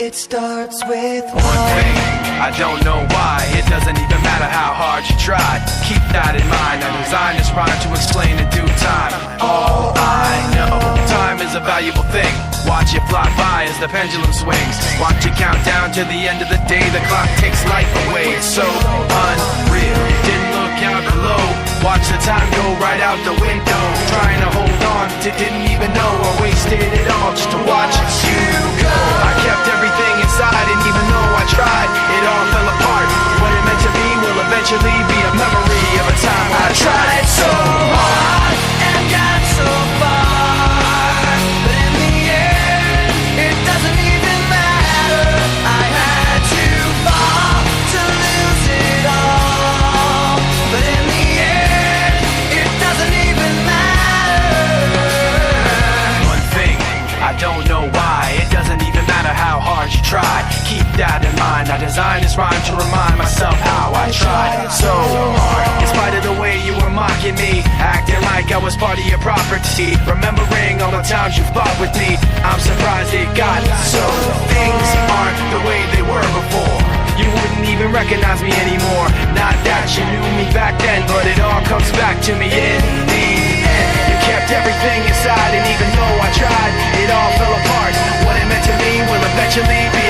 It starts with one thing, I don't know why. It doesn't even matter how hard you try. Keep that in mind. I designed this rhyme to explain in due time. All I know, time is a valuable thing. Watch it fly by as the pendulum swings. Watch it count down to the end of the day. The clock takes life away. It's so unreal. Didn't look out below. Watch the time go right out the window. Trying to hold on to didn't even know I wasted it all just to watch you go. I kept everything inside, and even though I tried, it all fell apart. What it meant to me will eventually be a memory of a time I tried so hard and got so far, but in the end, it doesn't even matter. I had to fall to lose it all, but in the end, it doesn't even matter. One thing, I don't know why. It doesn't even matter how hard you try. Keep that in mind. I designed this rhyme to remind myself how I tried so hard. In spite of the way you were mocking me, acting like I was part of your property, remembering all the times you fought with me, I'm surprised it got so. Things aren't the way they were before. You wouldn't even recognize me anymore. Not that you knew me back then, but it all comes back to me in the end. You kept everything inside, and even though I tried, it all fell apart. What it meant to me will eventually be